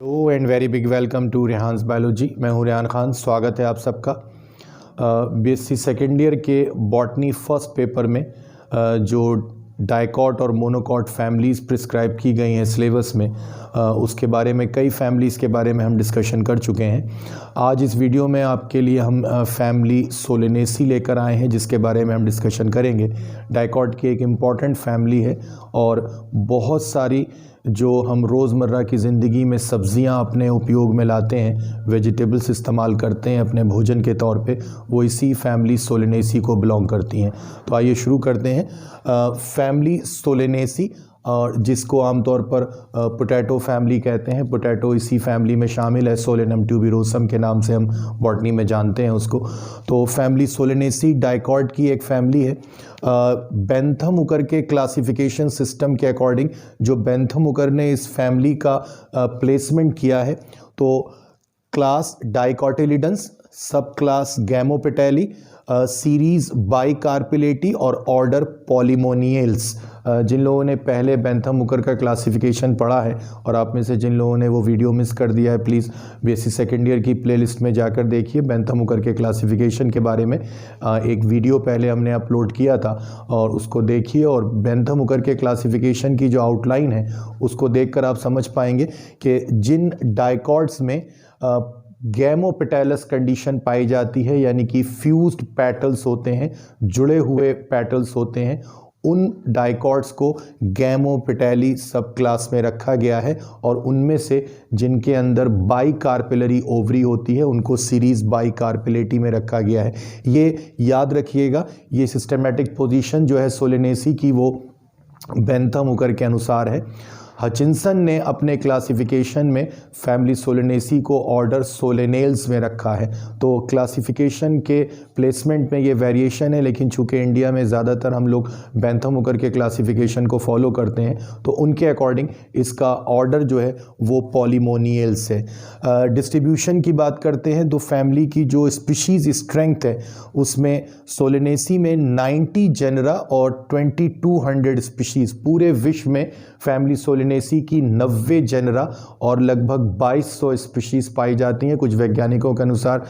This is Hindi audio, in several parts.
Hello and very big welcome to Rehan's biology. मैं हूं रेहान खान। स्वागत है आप सबका। बीएससी सेकेंड ईयर के बॉटनी फर्स्ट पेपर में जो डाइकॉट और मोनोकॉट फैमिलीज़ प्रिस्क्राइब की गई हैं सिलेबस में, उसके बारे में कई फैमिलीज़ के बारे में हम डिस्कशन कर चुके हैं। आज इस वीडियो में आपके लिए हम फैमिली सोलेनेसी लेकर आए हैं, जिसके बारे में हम डिस्कशन करेंगे। डाइकॉट की एक इम्पॉर्टेंट फैमिली है और बहुत सारी जो हम रोज़मर्रा की ज़िंदगी में सब्ज़ियां अपने उपयोग में लाते हैं, वेजिटेबल्स इस्तेमाल करते हैं अपने भोजन के तौर पे, वो इसी फैमिली सोलेनेसी को बिलोंग करती हैं। तो आइए शुरू करते हैं। फैमिली सोलेनेसी, और जिसको आमतौर पर पोटैटो फैमिली कहते हैं, पोटैटो इसी फैमिली में शामिल है। सोलेनम ट्यूबिरोसम के नाम से हम बॉटनी में जानते हैं उसको। तो फैमिली सोलेनेसी डाइकॉट की एक फैमिली है। बेंथम उकर के क्लासिफिकेशन सिस्टम के अकॉर्डिंग, जो बेंथम उकर ने इस फैमिली का प्लेसमेंट किया है, तो क्लास डाइकॉटिलिडन्स, सब क्लास गैमोपेटैली, सीरीज बाइकार्पिलेटी और ऑर्डर पॉलीमोनियल्स। जिन लोगों ने पहले बेंथम उकर का क्लासिफिकेशन पढ़ा है और आप में से जिन लोगों ने वो वीडियो मिस कर दिया है, प्लीज़ बीएससी सेकेंड ईयर की प्लेलिस्ट में जाकर देखिए। बेंथम उकर के क्लासिफिकेशन के बारे में एक वीडियो पहले हमने अपलोड किया था और उसको देखिए। और बेंथम उकर के क्लासिफिकेशन की जो आउटलाइन है उसको देखकर आप समझ पाएंगे कि जिन डाइकॉट्स में गैमोपेटैलस कंडीशन पाई जाती है, यानी कि फ्यूज्ड पेटल्स होते हैं, जुड़े हुए पेटल्स होते हैं, उन डाइकॉट्स को गैमोपेटैली सब क्लास में रखा गया है। और उनमें से जिनके अंदर बाइकार्पिलरी ओवरी होती है उनको सीरीज बाइकार्पिलेटी में रखा गया है। ये याद रखिएगा, ये सिस्टमेटिक पोजीशन जो है सोलेनेसी की वो बेंथम उकर के अनुसार है। हचिंसन ने अपने क्लासिफिकेशन में फैमिली सोलेनेसी को ऑर्डर सोलेनेल्स में रखा है। तो क्लासिफिकेशन के प्लेसमेंट में ये वेरिएशन है, लेकिन चूंकि इंडिया में ज़्यादातर हम लोग बेंथम उकर के क्लासिफिकेशन को फॉलो करते हैं, तो उनके अकॉर्डिंग इसका ऑर्डर जो है वो पॉलीमोनियल्स है। डिस्ट्रीब्यूशन की बात करते हैं तो फैमिली की जो स्पीशीज़ स्ट्रेंथ है उसमें सोलेनेसी में 90 जेनरा और 2200 स्पीशीज़, पूरे विश्व में फैमिली सोलेनेसी की 90 जेनरा और लगभग 2200 स्पीशीज़ पाई जाती हैं। कुछ वैज्ञानिकों के अनुसार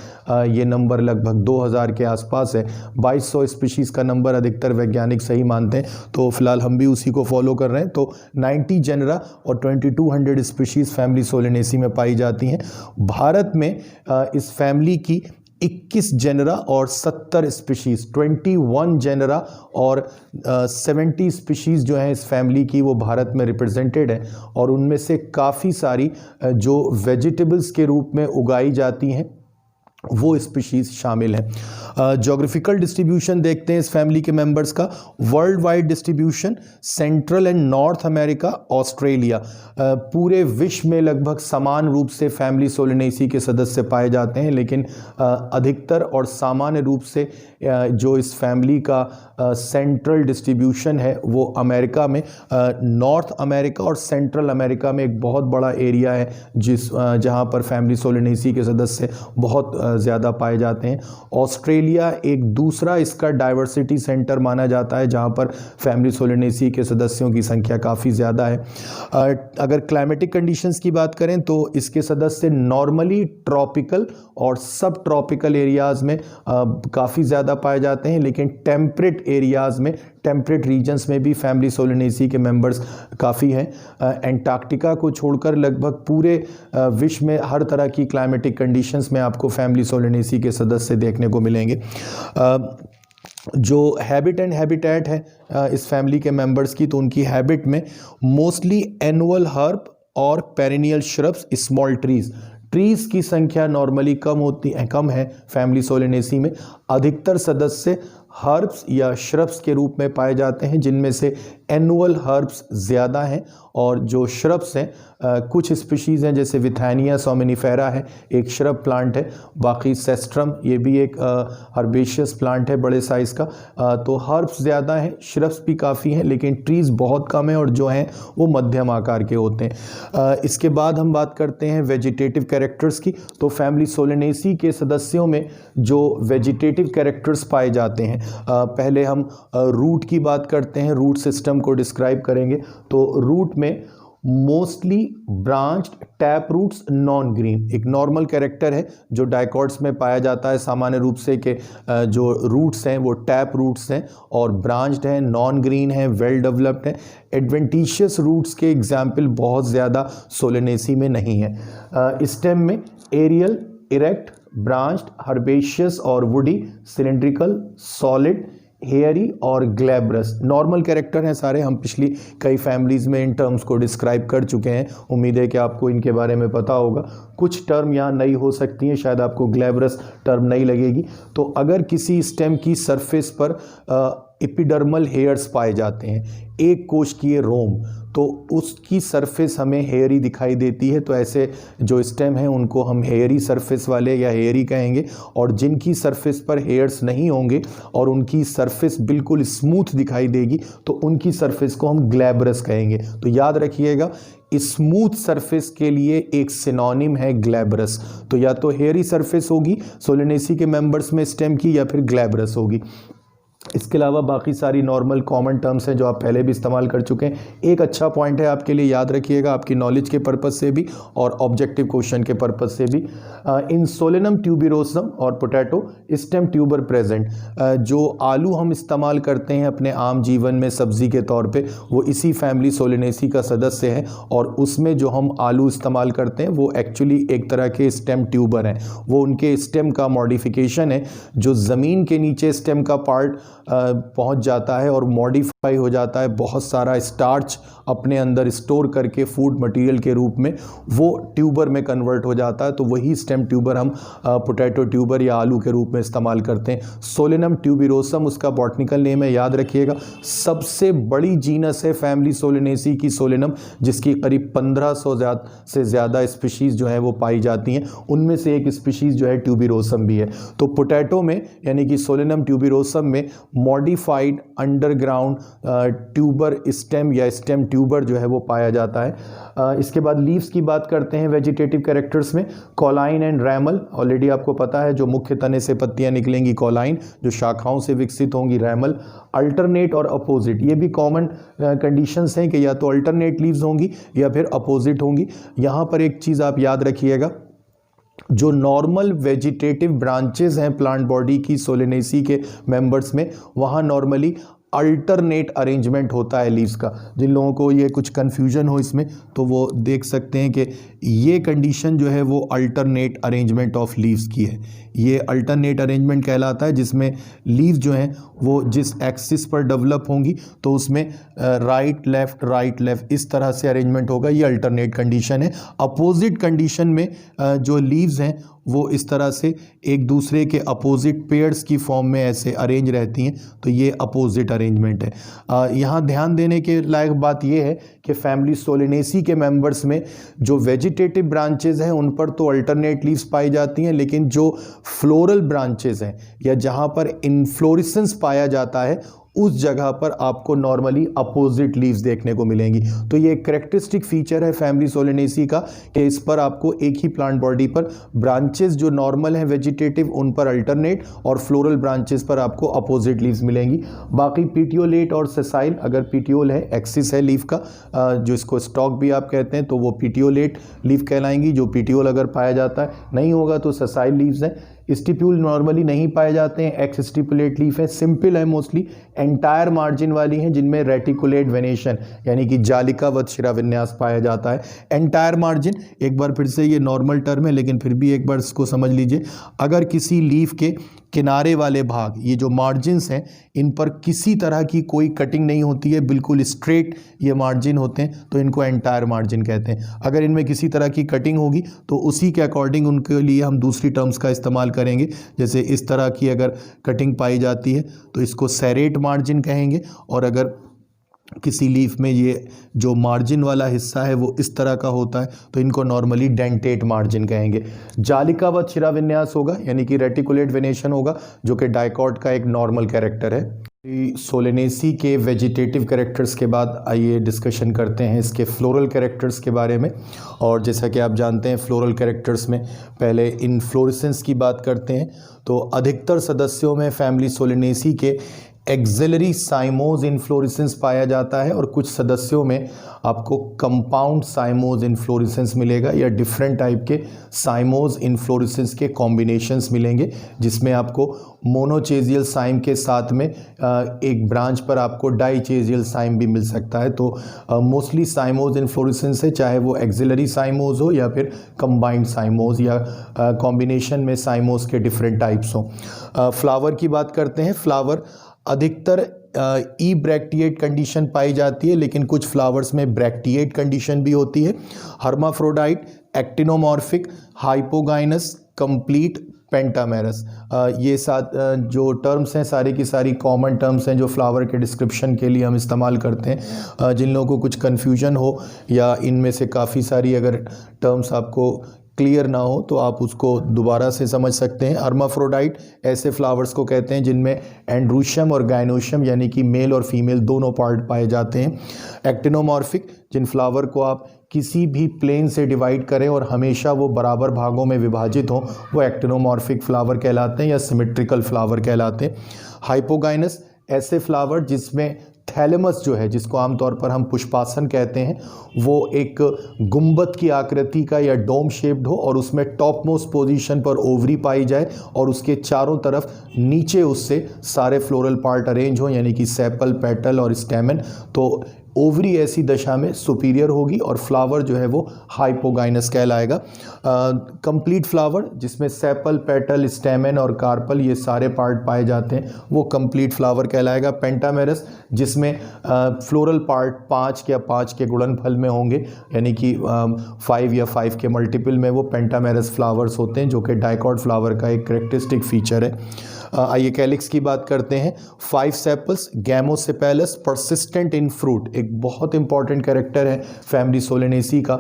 ये नंबर लगभग 2000 के आसपास है। 2200 स्पीशीज़ का नंबर अधिकतर वैज्ञानिक सही मानते हैं, तो फिलहाल हम भी उसी को फॉलो कर रहे हैं। तो 90 जेनरा और 2200 स्पीशीज़ फैमिली सोलेनेसी में पाई जाती हैं। भारत में इस फैमिली की 21 जेनरा और 70 स्पीशीज़, 21 जेनरा और 70 स्पीशीज़ जो हैं इस फैमिली की, वो भारत में रिप्रेजेंटेड है। और उनमें से काफ़ी सारी जो वेजिटेबल्स के रूप में उगाई जाती हैं वो स्पीशीज़ शामिल हैं। ज्योग्राफिकल डिस्ट्रीब्यूशन देखते हैं इस फैमिली के मेंबर्स का। World wide distribution, central and north America, Australia, पूरे विश्व में लगभग समान रूप से फैमिली सोलेनेसी के सदस्य पाए जाते हैं, लेकिन अधिकतर और सामान्य रूप से जो इस फैमिली का सेंट्रल डिस्ट्रीब्यूशन है वो अमेरिका में, नॉर्थ अमेरिका और सेंट्रल अमेरिका में एक बहुत बड़ा एरिया है जहाँ पर फैमिली सोलेनेसी के सदस्य बहुत ज़्यादा पाए जाते हैं। ऑस्ट्रेलिया एक दूसरा इसका डाइवर्सिटी सेंटर माना जाता है जहाँ पर फैमिली सोलेनेसी के सदस्यों की संख्या काफ़ी ज़्यादा है। अगर क्लाइमेटिक कंडीशंस की बात करें तो इसके सदस्य नॉर्मली ट्रॉपिकल और सब ट्रॉपिकल एरियाज़ में काफ़ी ज़्यादा पाए जाते हैं, लेकिन टेम्परेट एरियाज़ में, टेम्परेट रीजन्स में भी फैमिली सोलेनेसी के मेंबर्स काफ़ी हैं। एंटार्क्टिका को छोड़कर लगभग पूरे विश्व में हर तरह की क्लाइमेटिक कंडीशंस में आपको फैमिली सोलेनेसी के सदस्य देखने को मिलेंगे। जो हैबिट एंड हैबिटेट है इस फैमिली के मेंबर्स की, तो उनकी हैबिट में मोस्टली एनुअल हर्ब और पेरिनियल श्रब्स, स्मॉल ट्रीज़ की संख्या नॉर्मली कम है फैमिली सोलेनेसी में। अधिकतर सदस्य हर्ब्स या श्रब्स के रूप में पाए जाते हैं, जिनमें से एनुअल हर्ब्स ज़्यादा हैं और जो श्रब्स हैं कुछ स्पीशीज़ हैं, जैसे विथैनिया सोमिनिफेरा है, एक श्रब प्लांट है। बाकी सेस्ट्रम, ये भी एक हर्बेशियस प्लांट है बड़े साइज़ का। तो हर्ब्स ज़्यादा हैं, श्रब्स भी काफ़ी हैं, लेकिन ट्रीज़ बहुत कम हैं और जो हैं वो मध्यम आकार के होते हैं। इसके बाद हम बात करते हैं वेजिटेटिव कैरेक्टर्स की। तो फैमिली सोलेनेसी के सदस्यों में जो वेजिटेटिव कैरेक्टर्स पाए जाते हैं, पहले हम रूट की बात करते हैं, रूट सिस्टम को डिस्क्राइब करेंगे। तो रूट में mostly branched tap roots non green. एक नॉर्मल कैरेक्टर है जो डाइकॉट्स में पाया जाता है सामान्य रूप से कि जो रूट्स हैं वो टैप रूट्स हैं और ब्रांच्ड हैं, नॉन ग्रीन है, वेल डेवलप्ड है। एडवेंटिशियस रूट्स के एग्जाम्पल बहुत ज़्यादा सोलेनेसी में नहीं है। स्टेम में एरियल, इरेक्ट, ब्रांच्ड, हर्बेशियस और वुडी, सिलेंड्रिकल, सॉलिड, हेयरी और ग्लैब्रस। नॉर्मल कैरेक्टर हैं सारे, हम पिछली कई फैमिलीज़ में इन टर्म्स को डिस्क्राइब कर चुके हैं। उम्मीद है कि आपको इनके बारे में पता होगा। कुछ टर्म यहाँ नई हो सकती हैं, शायद आपको ग्लैब्रस टर्म नई लगेगी। तो अगर किसी स्टेम की सरफेस पर एपिडर्मल हेयर्स पाए जाते हैं, एक कोशिकीय रोम, तो उसकी सरफेस हमें हेयरी दिखाई देती है। तो ऐसे जो स्टेम हैं उनको हम हेयरी सरफेस वाले या हेयरी कहेंगे। और जिनकी सरफेस पर हेयर्स नहीं होंगे और उनकी सरफेस बिल्कुल स्मूथ दिखाई देगी तो उनकी सरफेस को हम ग्लैब्रस कहेंगे। तो याद रखिएगा, स्मूथ सरफेस के लिए एक सिनोनिम है ग्लैब्रस। तो या तो हेयरी सरफेस होगी सोलेनेसी के मेंबर्स में स्टेम की, या फिर ग्लैब्रस होगी। इसके अलावा बाकी सारी नॉर्मल कॉमन टर्म्स हैं जो आप पहले भी इस्तेमाल कर चुके हैं। एक अच्छा पॉइंट है आपके लिए, याद रखिएगा, आपकी नॉलेज के पर्पज़ से भी और ऑब्जेक्टिव क्वेश्चन के पर्पज़ से भी। इन सोलेनम ट्यूबिरोसम और पोटैटो स्टेम ट्यूबर प्रेजेंट। जो आलू हम इस्तेमाल करते हैं अपने आम जीवन में सब्जी के तौर पे, वो इसी फैमिली सोलेनेसी का सदस्य है। और उसमें जो हम आलू इस्तेमाल करते हैं वो एक्चुअली एक तरह के स्टेम ट्यूबर हैं। वो उनके स्टेम का मॉडिफिकेशन है जो ज़मीन के नीचे स्टेम का पार्ट पहुंच जाता है और मॉडिफाई हो जाता है, बहुत सारा स्टार्च अपने अंदर स्टोर करके फूड मटेरियल के रूप में वो ट्यूबर में कन्वर्ट हो जाता है। तो वही स्टेम ट्यूबर हम पोटैटो ट्यूबर या आलू के रूप में इस्तेमाल करते हैं। सोलेनम ट्यूबिरोसम उसका बॉटनिकल नेम है, याद रखिएगा। सबसे बड़ी जीनस है फैमिली सोलेनेसी की सोलेनम, जिसकी करीब 1500 से ज़्यादा स्पीशीज़ जो है वो पाई जाती हैं। उनमें से एक स्पीशीज़ जो है ट्यूबिरोसम भी है। तो पोटैटो में यानी कि सोलेनम ट्यूबिरोसम में मॉडिफाइड अंडरग्राउंड ट्यूबर स्टेम या स्टेम ट्यूबर जो है वो पाया जाता है। इसके बाद लीव्स की बात करते हैं वेजिटेटिव कैरेक्टर्स में। कॉलाइन एंड रैमल, ऑलरेडी आपको पता है, जो मुख्य तने से पत्तियां निकलेंगी कॉलाइन, जो शाखाओं से विकसित होंगी रैमल। अल्टरनेट और अपोजिट, ये भी कॉमन कंडीशंस हैं कि या तो अल्टरनेट लीव्स होंगी या फिर अपोजिट होंगी। यहाँ पर एक चीज़ आप याद रखिएगा, जो नॉर्मल वेजिटेटिव ब्रांचेस हैं प्लांट बॉडी की सोलेनेसी के मेंबर्स में, वहाँ नॉर्मली अल्टरनेट अरेंजमेंट होता है लीव्स का। जिन लोगों को ये कुछ कन्फ्यूजन हो इसमें तो वो देख सकते हैं कि ये कंडीशन जो है वो अल्टरनेट अरेंजमेंट ऑफ लीव्स की है। ये अल्टरनेट अरेंजमेंट कहलाता है, जिसमें लीव्स जो हैं वो जिस एक्सिस पर डेवलप होंगी तो उसमें राइट लेफ़्ट इस तरह से अरेंजमेंट होगा। ये अल्टरनेट कंडीशन है। अपोजिट कंडीशन में जो लीव्स हैं वो इस तरह से एक दूसरे के अपोजिट पेयर्स की फॉर्म में ऐसे अरेंज रहती हैं, तो ये अपोजिट अरेंजमेंट है। यहाँ ध्यान देने के लायक बात ये है कि फैमिली सोलेनेसी के मेंबर्स में जो वेजिटेटिव ब्रांचेस हैं उन पर तो अल्टरनेट लीव्स पाई जाती हैं, लेकिन जो फ्लोरल ब्रांचेस हैं या जहाँ पर इन्फ्लोरेसेंस पाया जाता है उस जगह पर आपको नॉर्मली अपोजिट लीव्स देखने को मिलेंगी। तो ये एक करेक्टरिस्टिक फीचर है फैमिली सोलेनेसी का कि इस पर आपको एक ही प्लांट बॉडी पर ब्रांचेस जो नॉर्मल हैं वेजिटेटिव उन पर अल्टरनेट और फ्लोरल ब्रांचेस पर आपको अपोजिट लीव्स मिलेंगी। बाकी पीटियोलेट और सेसाइल, अगर पीटियोल है, एक्सिस है लीफ का, जो इसको स्टॉक भी आप कहते हैं, तो वो पीटियोलेट लीफ कहलाएंगी। जो पीटियोल अगर पाया जाता है, नहीं होगा तो सेसाइल लीव्स हैं। स्टिप्यूल नॉर्मली नहीं पाए जाते हैं, एक्स स्टिपुलेट लीफ है, सिंपल है, मोस्टली एंटायर मार्जिन वाली हैं जिनमें रेटिकुलेट वेनेशन यानी कि जालिकावत शिराविन्यास पाया जाता है। एंटायर मार्जिन, एक बार फिर से ये नॉर्मल टर्म है लेकिन फिर भी एक बार इसको समझ लीजिए। अगर किसी लीफ के किनारे वाले भाग, ये जो मार्जिन्स हैं, इन पर किसी तरह की कोई कटिंग नहीं होती है, बिल्कुल स्ट्रेट ये मार्जिन होते हैं, तो इनको एंटायर मार्जिन कहते हैं। अगर इनमें किसी तरह की कटिंग होगी तो उसी के अकॉर्डिंग उनके लिए हम दूसरी टर्म्स का इस्तेमाल करेंगे। जैसे इस तरह की अगर कटिंग पाई जाती है तो इसको सेरेट मार्जिन कहेंगे, और अगर किसी लीफ में ये जो मार्जिन वाला हिस्सा है वो इस तरह का होता है तो इनको नॉर्मली डेंटेट मार्जिन कहेंगे। जालिकावत शिराविन्यास होगा यानी कि रेटिकुलेट वेनेशन होगा, जो कि डाइकॉट का एक नॉर्मल कैरेक्टर है। सोलेनेसी के वेजिटेटिव कैरेक्टर्स के बाद आइए डिस्कशन करते हैं इसके फ्लोरल कैरेक्टर्स के बारे में। और जैसा कि आप जानते हैं फ्लोरल कैरेक्टर्स में पहले इन्फ्लोरेसेंस की बात करते हैं। तो अधिकतर सदस्यों में फैमिली सोलेनेसी के एक्सिलरी साइमोज इन्फ्लोरेसेंस पाया जाता है और कुछ सदस्यों में आपको कंपाउंड साइमोज इन्फ्लोरेसेंस मिलेगा या डिफरेंट टाइप के साइमोज इन्फ्लोरेसेंस के कॉम्बिनेशंस मिलेंगे, जिसमें आपको मोनोचेजियल साइम के साथ में एक ब्रांच पर आपको डाइचेजियल साइम भी मिल सकता है। तो मोस्टली साइमोज इन्फ्लोरेसेंस है, चाहे वो एक्सिलरी साइमोज हो या फिर कंबाइंड साइमोज या कॉम्बिनेशन में साइमोज के डिफरेंट टाइप्स हों। फ्लावर की बात करते हैं। फ्लावर अधिकतर ई ब्रैक्टिएट कंडीशन पाई जाती है, लेकिन कुछ फ्लावर्स में ब्रैक्टिएट कंडीशन भी होती है। Hermaphrodite, actinomorphic, hypogynous, complete, pentamerous, ये सात जो टर्म्स हैं सारी की सारी कॉमन टर्म्स हैं जो फ्लावर के डिस्क्रिप्शन के लिए हम इस्तेमाल करते हैं। जिन लोगों को कुछ कन्फ्यूजन हो या इनमें से काफ़ी सारी अगर टर्म्स आपको क्लियर ना हो तो आप उसको दोबारा से समझ सकते हैं। हर्माफ्रोडाइट ऐसे फ्लावर्स को कहते हैं जिनमें एंड्रूशियम और गायनोशियम यानी कि मेल और फीमेल दोनों पार्ट पाए जाते हैं। एक्टिनोमॉर्फिक, जिन फ्लावर को आप किसी भी प्लेन से डिवाइड करें और हमेशा वो बराबर भागों में विभाजित हों, वो एक्टिनोमॉर्फिक फ्लावर कहलाते हैं या सिमेट्रिकल फ्लावर कहलाते हैं। हाइपोगाइनस, ऐसे फ्लावर जिसमें थैलेमस जो है, जिसको आमतौर पर हम पुष्पासन कहते हैं, वो एक गुंबद की आकृति का या डोम शेप्ड हो और उसमें टॉप मोस्ट पोजीशन पर ओवरी पाई जाए और उसके चारों तरफ नीचे उससे सारे फ्लोरल पार्ट अरेंज हो, यानी कि सेपल, पेटल और स्टेमन। तो ओवरी ऐसी दशा में सुपीरियर होगी और फ्लावर जो है वो हाइपोगाइनस कहलाएगा। कंप्लीट फ्लावर जिसमें सेपल, पेटल, स्टेमन और कार्पल ये सारे पार्ट पाए जाते हैं, वो कंप्लीट फ्लावर कहलाएगा। पेंटामेरस, जिसमें फ्लोरल पार्ट 5 या 5 के गुणनफल में होंगे, यानी कि 5 या 5 के मल्टीपल में वो पेंटामेरस फ्लावर्स होते हैं, जो कि डाइकॉट फ्लावर का एक कैरेक्टरिस्टिक फीचर है। आइए कैलिक्स की बात करते हैं। 5 सेपल्स, गैमोसेपेलस, परसिस्टेंट इन फ्रूट, एक बहुत इंपॉर्टेंट कैरेक्टर है फैमिली सोलेनेसी का।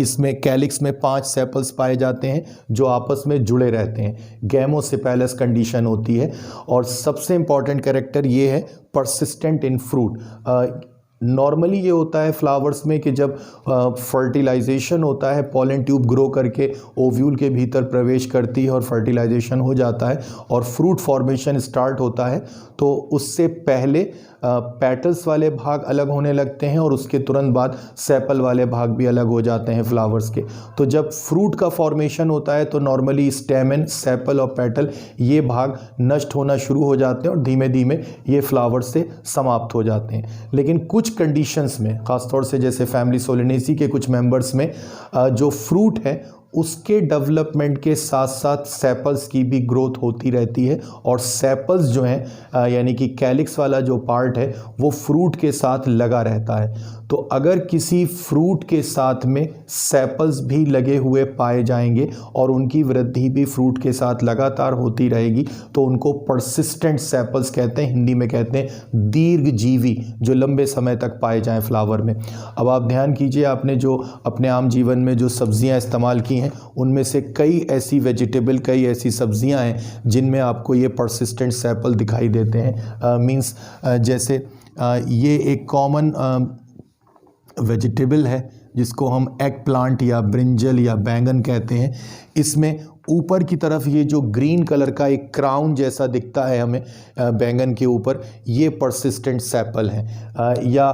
इसमें कैलिक्स में 5 सेपल्स पाए जाते हैं जो आपस में जुड़े रहते हैं, गैमोसेपेलस कंडीशन होती है। और सबसे इंपॉर्टेंट कैरेक्टर ये है परसिस्टेंट इन फ्रूट। नॉर्मली ये होता है फ्लावर्स में कि जब फर्टिलाइजेशन होता है, पॉलन ट्यूब ग्रो करके ओव्यूल के भीतर प्रवेश करती है और फर्टिलाइजेशन हो जाता है और फ्रूट फॉर्मेशन स्टार्ट होता है, तो उससे पहले पेटल्स वाले भाग अलग होने लगते हैं और उसके तुरंत बाद सेपल वाले भाग भी अलग हो जाते हैं फ्लावर्स के। तो जब फ्रूट का फॉर्मेशन होता है तो नॉर्मली स्टेमन, सेपल और पेटल ये भाग नष्ट होना शुरू हो जाते हैं और धीमे धीमे ये फ्लावर से समाप्त हो जाते हैं। लेकिन कुछ कंडीशंस में, ख़ासतौर से जैसे फैमिली सोलेनेसी के कुछ मेंबर्स में, जो फ्रूट है उसके डेवलपमेंट के साथ साथ सेपल्स की भी ग्रोथ होती रहती है और सेपल्स जो हैं यानी कि कैलिक्स वाला जो पार्ट है वो फ्रूट के साथ लगा रहता है। तो अगर किसी फ्रूट के साथ में सेपल्स भी लगे हुए पाए जाएंगे और उनकी वृद्धि भी फ्रूट के साथ लगातार होती रहेगी तो उनको परसिस्टेंट सेपल्स कहते हैं, हिंदी में कहते हैं दीर्घजीवी, जो लंबे समय तक पाए जाएं फ्लावर में। अब आप ध्यान कीजिए, आपने जो अपने आम जीवन में जो सब्जियां इस्तेमाल की हैं उनमें से कई ऐसी वेजिटेबल, कई ऐसी सब्जियां हैं जिनमें आपको ये परसिस्टेंट सेपल दिखाई देते हैं। मींस जैसे ये एक कॉमन वेजिटेबल है जिसको हम एग प्लांट या ब्रिंजल या बैंगन कहते हैं। इसमें ऊपर की तरफ ये जो ग्रीन कलर का एक क्राउन जैसा दिखता है हमें बैंगन के ऊपर, ये परसिस्टेंट सेपल है। या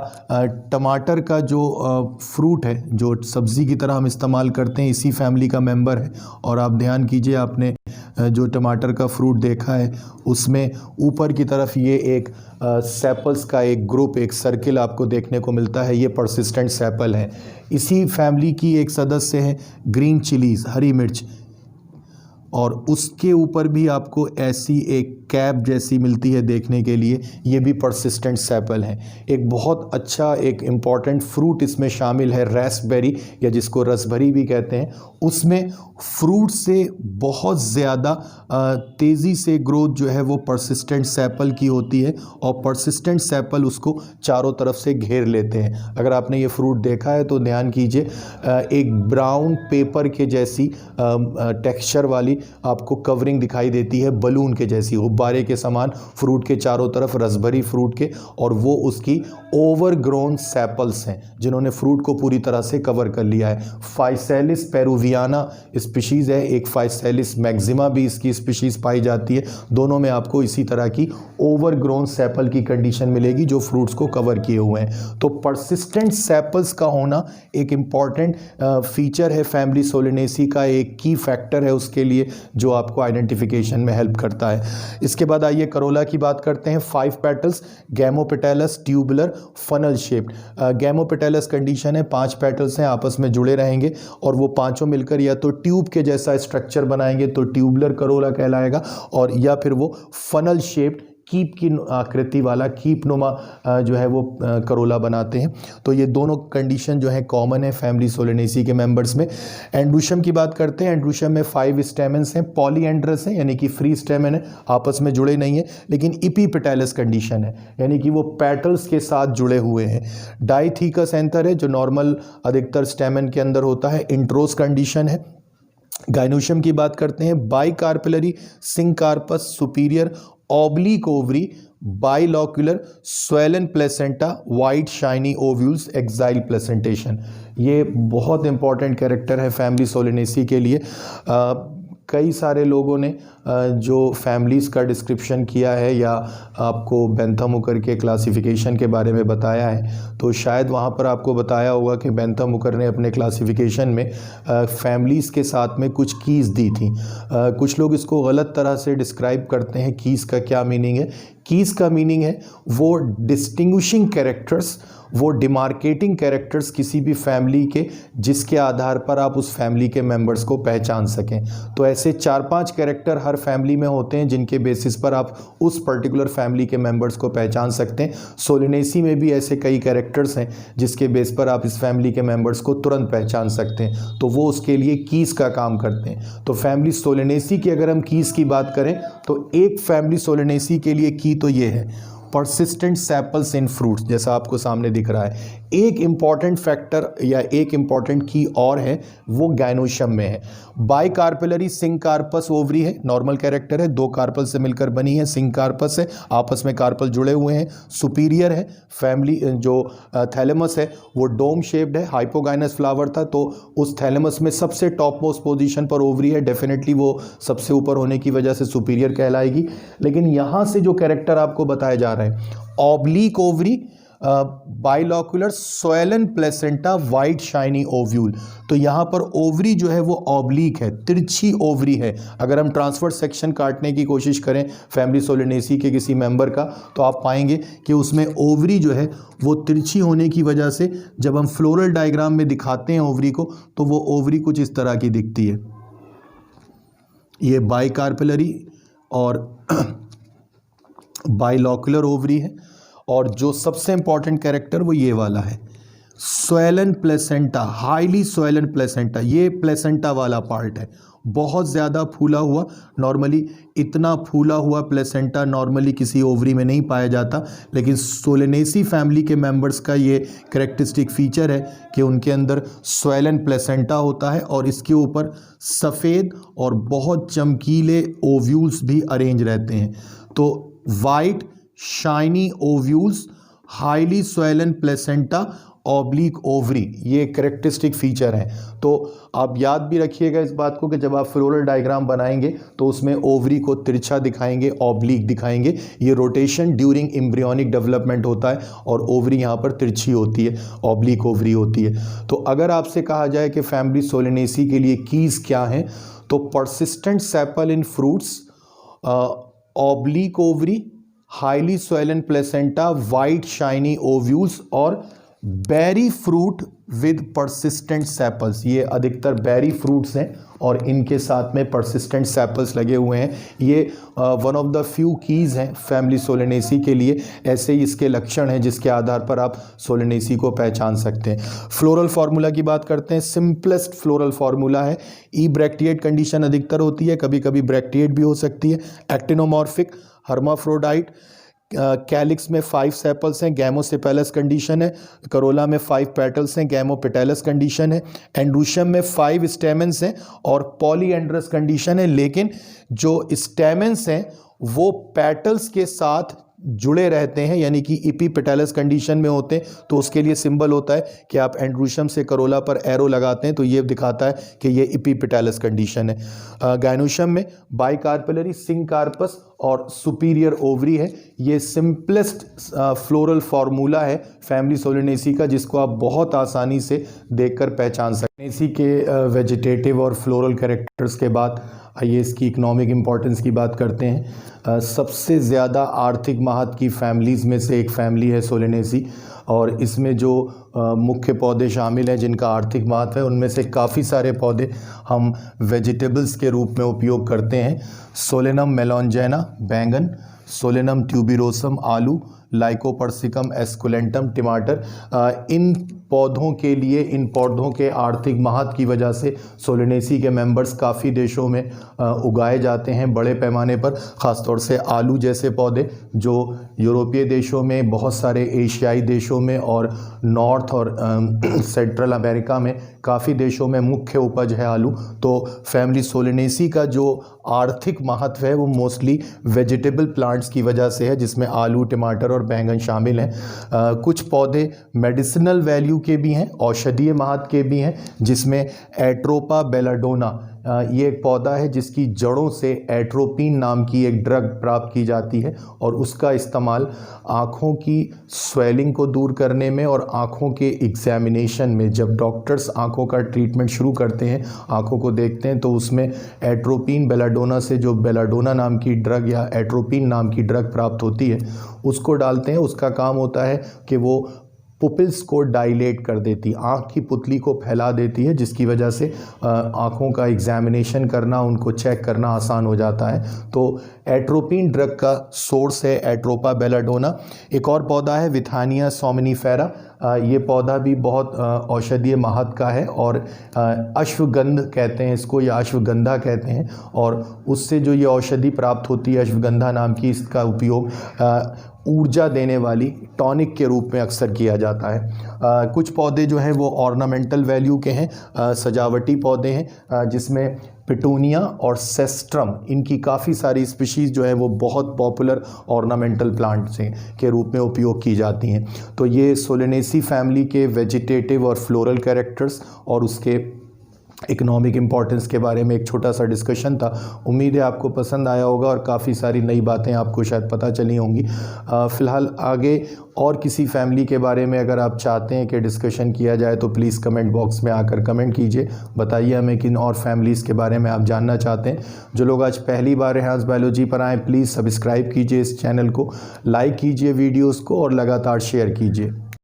टमाटर का जो फ्रूट है, जो सब्ज़ी की तरह हम इस्तेमाल करते हैं, इसी फैमिली का मेंबर है। और आप ध्यान कीजिए, आपने जो टमाटर का फ्रूट देखा है उसमें ऊपर की तरफ ये एक सेपल्स का एक ग्रुप, एक सर्किल आपको देखने को मिलता है, ये परसिस्टेंट सेपल है। इसी फैमिली की एक सदस्य है ग्रीन चिलीज़, हरी मिर्च, और उसके ऊपर भी आपको ऐसी एक कैप जैसी मिलती है देखने के लिए, ये भी परसिस्टेंट सेपल है। एक बहुत अच्छा एक इम्पॉर्टेंट फ्रूट इसमें शामिल है रास्पबेरी, या जिसको रसभरी भी कहते हैं। उसमें फ्रूट से बहुत ज़्यादा तेज़ी से ग्रोथ जो है वो परसिस्टेंट सेपल की होती है और परसिस्टेंट सेपल उसको चारों तरफ से घेर लेते हैं। अगर आपने ये फ्रूट देखा है तो ध्यान कीजिए, एक ब्राउन पेपर के जैसी टेक्सचर वाली आपको कवरिंग दिखाई देती है बलून के जैसी, गुब्बारे के समान, फ्रूट के चारों तरफ रसभरी फ्रूट के, और वो उसकी ओवरग्रोन सेपल्स हैं जिन्होंने फ्रूट को पूरी तरह से कवर कर लिया है। फाइसेलिस पेरुवियाना स्पीशीज़ है, एक फाइसेलिस मैक्सिमा भी इसकी स्पीशीज़ पाई जाती है। दोनों में आपको इसी तरह की ओवरग्रोन सेपल की कंडीशन मिलेगी जो फ्रूट्स को कवर किए हुए हैं। तो परसिस्टेंट सेपल्स का होना एक इम्पॉर्टेंट फीचर है फैमिली सोलेनेसी का, एक की फैक्टर है उसके लिए जो आपको आइडेंटिफिकेशन में हेल्प करता है। इसके बाद आइए करोला की बात करते हैं। 5 petals, gamopetalous, tubular, funnel shaped. Gamopetalous condition है, 5 पेटल्स हैं, आपस में जुड़े रहेंगे और वो पांचों मिलकर या तो ट्यूब के जैसा स्ट्रक्चर बनाएंगे तो ट्यूबुलर करोला कहलाएगा, और या फिर वो फनल शेप्ड कीप की आकृति वाला कीप नुमा जो है वो करोला बनाते हैं। तो ये दोनों कंडीशन जो है कॉमन है फैमिली सोलेनेसी के मेंबर्स में। एंड्रूशम की बात करते हैं। एंड्रूशम में 5 स्टेमेंस हैं, पॉलीएंड्रस हैं यानी कि फ्री स्टेमन है, आपस में जुड़े नहीं है, लेकिन इपीपेटैलस कंडीशन है यानी कि वो पेटल्स के साथ जुड़े हुए हैं। डाइथीकस एंथर है जो नॉर्मल अधिकतर स्टेमन के अंदर होता है, इंट्रोस कंडीशन है। गाइनोशियम की बात करते हैं। Bicarpellary syncarpous superior, oblique ovary, bilocular, swollen placenta, white shiny ovules, axile placentation. ये बहुत इंपॉर्टेंट कैरेक्टर है फैमिली सोलेनेसी के लिए। कई सारे लोगों ने जो फैमिलीज़ का डिस्क्रिप्शन किया है या आपको बेंथम हुकर के क्लासिफिकेशन के बारे में बताया है, तो शायद वहाँ पर आपको बताया होगा कि बेंथम हुकर ने अपने क्लासिफिकेशन में फैमिलीज़ के साथ में कुछ कीज़ दी थी। कुछ लोग इसको गलत तरह से डिस्क्राइब करते हैं। कीज़ का क्या मीनिंग है? कीज़ का मीनिंग है वो डिस्टिंग्विशिंग कैरेक्टर्स, वो डिमार्केटिंग कैरेक्टर्स किसी भी फैमिली के, जिसके आधार पर आप उस फैमिली के मेंबर्स को पहचान सकें। तो ऐसे 4-5 कैरेक्टर हर फैमिली में होते हैं जिनके बेसिस पर आप उस पर्टिकुलर फैमिली के मेंबर्स को पहचान सकते हैं। सोलेनेसी में भी ऐसे कई कैरेक्टर्स हैं जिसके बेस पर आप इस फैमिली के मेंबर्स को तुरंत पहचान सकते हैं, तो वो उसके लिए कीज़ का काम करते हैं। तो फैमिली सोलेनेसी की अगर हम कीज़ की बात करें तो एक फैमिली सोलेनेसी के लिए की तो ये है, परसिस्टेंट सेपल्स इन फ्रूट्स, जैसा आपको सामने दिख रहा है। एक इम्पॉर्टेंट फैक्टर या एक इम्पॉर्टेंट की और है, वो गाइनोशियम में है। बाइकार्पेलरी सिंकार्पस ओवरी है, नॉर्मल कैरेक्टर है, 2 कार्पल से मिलकर बनी है, सिंकार्पस है, आपस में कार्पल जुड़े हुए हैं। सुपीरियर है, फैमिली जो थैलेमस है वो डोम शेप्ड है, हाइपोगाइनस फ्लावर था, तो उस थैलेमस में सबसे टॉप मोस्ट पोजीशन पर ओवरी है, डेफिनेटली वो सबसे ऊपर होने की वजह से सुपीरियर कहलाएगी। लेकिन यहाँ से जो कैरेक्टर आपको बताया जा रहा है, oblique ovary, bilocular, swollen placenta, white shiny ovule, तो यहाँ पर ओवरी जो है वो ऑब्लिक है, तिरछी ओवरी है। अगर हम ट्रांसफर सेक्शन काटने की कोशिश करें फैमिली सोलेनेसी के किसी मेंबर का, तो आप पाएंगे कि उसमें ओवरी जो है वो तिरछी होने की वजह से जब हम फ्लोरल डायग्राम में दिखाते हैं ओवरी को, तो वो ओवरी कुछ इस तरह की दिखती है। ये बाइकार्पेलरी और बाइलॉक्यूलर ओवरी है, और जो सबसे इंपॉर्टेंट कैरेक्टर वो ये वाला है, swollen placenta, highly swollen placenta. ये प्लेसेंटा वाला पार्ट है, बहुत ज़्यादा फूला हुआ। नॉर्मली इतना फूला हुआ प्लेसेंटा नॉर्मली किसी ओवरी में नहीं पाया जाता, लेकिन सोलेनेसी फैमिली के मेंबर्स का ये कैरेक्टरिस्टिक फीचर है कि उनके अंदर स्वेलन प्लेसेंटा होता है और इसके ऊपर सफ़ेद और बहुत चमकीले ओव्यूल्स भी अरेंज रहते हैं। तो white shiny ovules, highly swollen placenta, oblique ovary, ये कैरेक्टरिस्टिक फीचर हैं। तो आप याद भी रखिएगा इस बात को कि जब आप फ्लोरल डायग्राम बनाएंगे तो उसमें ओवरी को तिरछा दिखाएंगे, ऑब्लिक दिखाएंगे। ये रोटेशन ड्यूरिंग एम्ब्रियोनिक डेवलपमेंट होता है और ओवरी यहाँ पर तिरछी होती है, ऑब्लिक ओवरी होती है। तो अगर आपसे कहा जाए कि फैमिली सोलेनेसी के लिए कीज़ क्या हैं, तो persistent sepal in fruits, oblique ovary, highly swollen placenta, white shiny ovules और berry fruit with persistent sepals. ये अधिकतर बेरी फ्रूट्स हैं और इनके साथ में परसिस्टेंट सेपल्स लगे हुए हैं। ये one of the few keys हैं फैमिली सोलेनेसी के लिए। ऐसे ही इसके लक्षण हैं जिसके आधार पर आप सोलेनेसी को पहचान सकते हैं। फ्लोरल फार्मूला की बात करते हैं। सिंपलेस्ट फ्लोरल फार्मूला है, ई ब्रैक्टिएट कंडीशन अधिकतर होती है, कभी कभी ब्रैक्टिएट भी हो सकती है। एक्टिनोमॉर्फिक, हर्माफ्रोडाइट, कैलिक्स में 5 सेपल्स हैं, गैमोसेपेलस कंडीशन है। करोला में 5 पेटल्स हैं, गैमोपेटैलस कंडीशन है। एंड्रूशियम में 5 स्टेमेंस हैं और पॉलीएंड्रस कंडीशन है। लेकिन जो स्टेमेंस हैं वो पेटल्स के साथ जुड़े रहते हैं, यानी कि इपीपेटैलस कंडीशन में होते हैं। तो उसके लिए सिंबल होता है कि आप एंड्रूशियम से करोला पर एरो लगाते हैं तो ये दिखाता है कि ये इपीपेटैलस कंडीशन है। गायनोशियम में बाइकार्पेलरी, सिंकार्पस और सुपीरियर ओवरी है। ये सिंपलेस्ट फ्लोरल फार्मूला है फैमिली सोलेनेसी का, जिसको आप बहुत आसानी से देखकर पहचान सकते हैं। इसी के वेजिटेटिव और फ्लोरल कैरेक्टर्स के बाद आइए इसकी इकोनॉमिक इम्पोर्टेंस की बात करते हैं। सबसे ज़्यादा आर्थिक महत्व की फैमिलीज़ में से एक फैमिली है सोलेनेसी, और इसमें जो मुख्य पौधे शामिल हैं जिनका आर्थिक महत्व है उनमें से काफ़ी सारे पौधे हम वेजिटेबल्स के रूप में उपयोग करते हैं। सोलेनम मेलोंजेना बैंगन, सोलेनम ट्यूबिरोसम आलू, लाइकोपर्सिकम एस्कुलेंटम टमाटर। इन पौधों के लिए, इन पौधों के आर्थिक महत्व की वजह से सोलेनेसी के मेंबर्स काफ़ी देशों में उगाए जाते हैं बड़े पैमाने पर। ख़ासतौर से आलू जैसे पौधे जो यूरोपीय देशों में, बहुत सारे एशियाई देशों में और नॉर्थ और सेंट्रल अमेरिका में काफ़ी देशों में मुख्य उपज है आलू। तो फैमिली सोलेनेसी का जो आर्थिक महत्व है वो मोस्टली वेजिटेबल प्लांट्स की वजह से है, जिसमें आलू, टमाटर और बैंगन शामिल हैं। कुछ पौधे मेडिसिनल वैल्यू के भी हैं, औषधीय महत्व के भी हैं, जिसमें एट्रोपा बेलाडोना ये एक पौधा है जिसकी जड़ों से एट्रोपिन नाम की एक ड्रग प्राप्त की जाती है और उसका इस्तेमाल आँखों की स्वेलिंग को दूर करने में और आँखों के एग्जामिनेशन में, जब डॉक्टर्स आँखों का ट्रीटमेंट शुरू करते हैं, आँखों को देखते हैं, तो उसमें एट्रोपिन बेलाडोना से जो बेलाडोना नाम की ड्रग या एट्रोपिन नाम की ड्रग प्राप्त होती है उसको डालते हैं। उसका काम होता है कि वो पुपिल्स को डायलेट कर देती, आँख की पुतली को फैला देती है, जिसकी वजह से आँखों का एग्जामिनेशन करना, उनको चेक करना आसान हो जाता है। तो एट्रोपिन ड्रग का सोर्स है एट्रोपा बेलाडोना। एक और पौधा है विथानिया सोमनीफेरा। ये पौधा भी बहुत औषधीय महत्व का है और अश्वगंध कहते हैं इसको या अश्वगंधा कहते हैं, और उससे जो ये औषधि प्राप्त होती है अश्वगंधा नाम की, इसका उपयोग ऊर्जा देने वाली टॉनिक के रूप में अक्सर किया जाता है। कुछ पौधे जो हैं वो ऑर्नामेंटल वैल्यू के हैं, सजावटी पौधे हैं, जिसमें पिटूनिया और सेस्ट्रम, इनकी काफ़ी सारी स्पीशीज़ जो है वो बहुत पॉपुलर ऑर्नामेंटल प्लांट्स हैं के रूप में उपयोग की जाती हैं। तो ये सोलेनेसी फैमिली के वेजिटेटिव और फ्लोरल कैरेक्टर्स और उसके इकोनॉमिक इम्पोर्टेंस के बारे में एक छोटा सा डिस्कशन था। उम्मीद है आपको पसंद आया होगा और काफ़ी सारी नई बातें आपको शायद पता चली होंगी। फ़िलहाल आगे और किसी फैमिली के बारे में अगर आप चाहते हैं कि डिस्कशन किया जाए तो प्लीज़ कमेंट बॉक्स में आकर कमेंट कीजिए, बताइए हमें किन और फैमिलीज़ के बारे में आप जानना चाहते हैं। जो लोग आज पहली बार रेहान्स बायोलॉजी पर आएँ प्लीज़ सब्सक्राइब कीजिए इस चैनल को, लाइक कीजिए वीडियोज़ को और लगातार शेयर कीजिए।